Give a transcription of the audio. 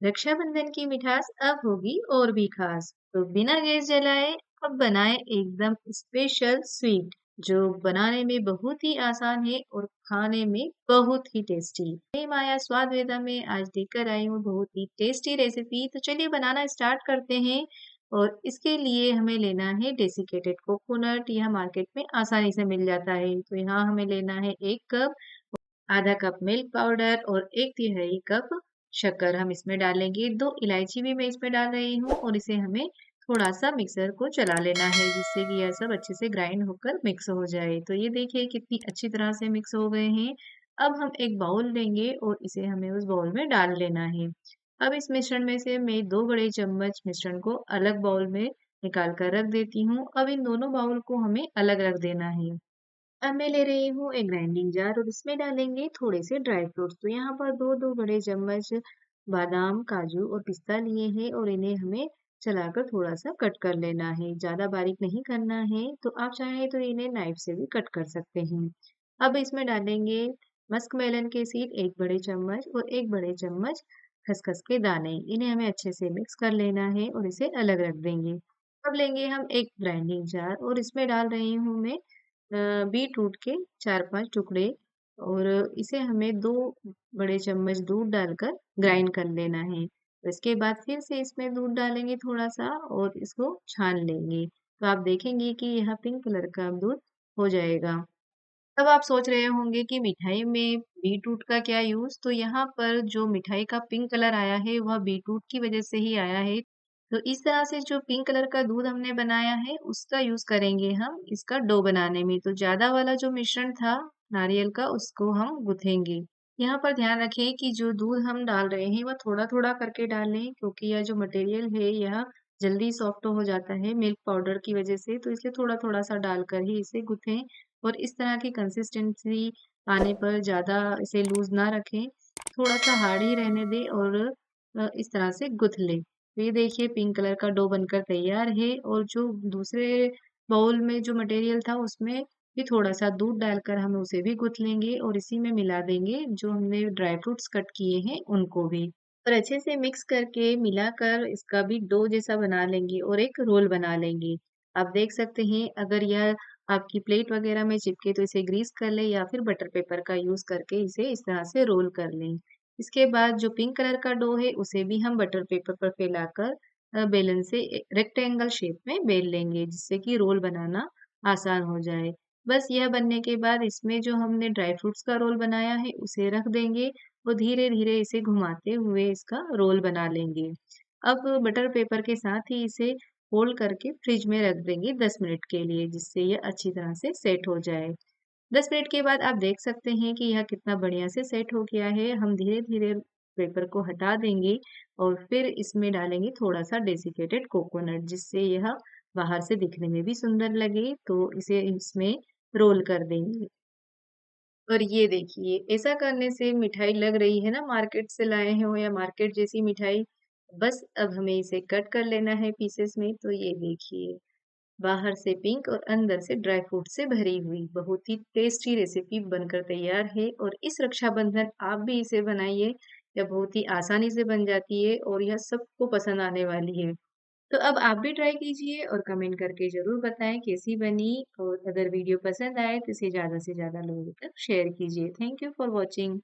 रक्षाबंधन की मिठास अब होगी और भी खास। तो बिना गैस जलाए अब बनाए एकदम स्पेशल स्वीट, जो बनाने में बहुत ही आसान है और खाने में बहुत ही टेस्टी। मैं माया स्वाद वेदा में आज लेकर आई हूँ बहुत ही टेस्टी रेसिपी। तो चलिए बनाना स्टार्ट करते हैं। और इसके लिए हमें लेना है डेसिकेटेड कोकोनट। यह मार्केट में आसानी से मिल जाता है। तो यहाँ हमें लेना है 1 कप, आधा कप मिल्क पाउडर और 1/3 कप शक्कर हम इसमें डालेंगे। 2 इलायची भी मैं इसमें डाल रही हूँ और इसे हमें थोड़ा-सा मिक्सर को चला लेना है, जिससे कि यह सब अच्छे से ग्राइंड होकर मिक्स हो जाए। तो ये देखिए कितनी अच्छी तरह से मिक्स हो गए हैं। अब हम एक बाउल लेंगे और इसे हमें उस बाउल में डाल लेना है। अब इस मिश्रण में से मैं 2 बड़े चम्मच मिश्रण को अलग बाउल में निकाल कर रख देती हूँ। अब इन दोनों बाउल को हमें अलग रख देना है। अब मैं ले रही हूँ एक ग्राइंडिंग जार और इसमें डालेंगे थोड़े से ड्राई फ्रूट्स। तो यहाँ पर 2-2 बड़े चम्मच बादाम, काजू और पिस्ता लिए हैं और इन्हें हमें चलाकर थोड़ा-सा कट कर लेना है। ज़्यादा बारीक नहीं करना है, तो आप चाहें तो इन्हें नाइफ से भी कट कर सकते हैं। अब इसमें डालेंगे मस्क मेलन के सीड 1 बड़े चम्मच और 1 बड़े चम्मच खसखस के दाने। इन्हें हमें अच्छे से मिक्स कर लेना है और इसे अलग रख देंगे। अब लेंगे हम एक ग्राइंडिंग जार और इसमें डाल रही हूँ मैं बीटरूट के 4-5 टुकड़े और इसे हमें 2 बड़े चम्मच दूध डालकर ग्राइंड कर लेना है। तो इसके बाद फिर से इसमें दूध डालेंगे थोड़ा-सा और इसको छान लेंगे। तो आप देखेंगे कि यह पिंक कलर का दूध हो जाएगा। अब आप सोच रहे होंगे कि मिठाई में बीटरूट का क्या यूज़? तो यहाँ पर जो मिठाई का पिंक कलर आया है, वह बीटरूट की वज़ह से ही आया है। तो इस तरह से जो पिंक कलर का दूध हमने बनाया है, उसका यूज़ करेंगे हम इसका डो बनाने में। तो ज़्यादा वाला जो मिश्रण था नारियल का, उसको हम गूँथेंगे। यहाँ पर ध्यान रखें कि जो दूध हम डाल रहे हैं, वह थोड़ा-थोड़ा करके डालें, क्योंकि यह जो मटेरियल है, यह जल्दी सॉफ्ट हो जाता है मिल्क पाउडर की वज़ह से। तो इसलिए थोड़ा-थोड़ा सा डालकर ही इसे गूँथें। और इस तरह की कंसिस्टेंसी आने पर ज़्यादा इसे लूज़ ना रखें, थोड़ा-सा हार्ड ही रहने दें और इस तरह से गूँथ लें। तो ये देखिए पिंक कलर का डो बनकर तैयार है और जो दूसरे बाउल में जो मटेरियल था उसमें भी थोड़ा-सा दूध डालकर हम उसे भी गूँथ लेंगे और इसी में मिला देंगे जो हमने ड्राई फ्रूट्स कट किए हैं उनको भी। और अच्छे से मिक्स करके मिलाकर इसका भी डो जैसा बना लेंगे और एक रोल बना लेंगे। आप देख सकते हैं अगर यह आपकी प्लेट वगैरह में चिपके तो इसे ग्रीस कर लें या फिर बटर पेपर का यूज़ करके इसे इस तरह से रोल कर लें। इसके बाद जो पिंक कलर का डो है उसे भी हम बटर पेपर पर फैलाकर बेलन से रेक्टेंगल शेप में बेल लेंगे, जिससे कि रोल बनाना आसान हो जाए। बस यह बनने के बाद इसमें जो हमने ड्राई फ्रूट्स का रोल बनाया है उसे रख देंगे और धीरे-धीरे इसे घुमाते हुए इसका रोल बना लेंगे। अब बटर पेपर के साथ ही इसे फोल्ड करके फ्रिज में रख देंगे 10 मिनट के लिए, जिससे ये अच्छी तरह से सेट हो जाए। 10 मिनट के बाद आप देख सकते हैं कि यह कितना बढ़िया से सेट हो गया है। हम धीरे-धीरे पेपर को हटा देंगे और फिर इसमें डालेंगे थोड़ा-सा डेसिकेटेड कोकोनट, जिससे यह बाहर से दिखने में भी सुंदर लगे। तो इसे इसमें रोल कर देंगे। और ये देखिए, ऐसा करने से मिठाई लग रही है ना मार्केट से लाए हैं हो या मार्केट जैसी मिठाई। बस अब हमें इसे कट कर लेना है पीसेस में। तो ये देखिए, बाहर से पिंक और अंदर से ड्राई फ्रूट से भरी हुई बहुत ही टेस्टी रेसिपी बनकर तैयार है। और इस रक्षाबंधन आप भी इसे बनाइए। यह बहुत ही आसानी से बन जाती है और यह सबको पसंद आने वाली है। तो अब आप भी ट्राई कीजिए और कमेंट करके ज़रूर बताएँ कैसी बनी। और अगर वीडियो पसंद आए तो इसे ज़्यादा से ज़्यादा लोगों तक शेयर कीजिए। Thank you for watching.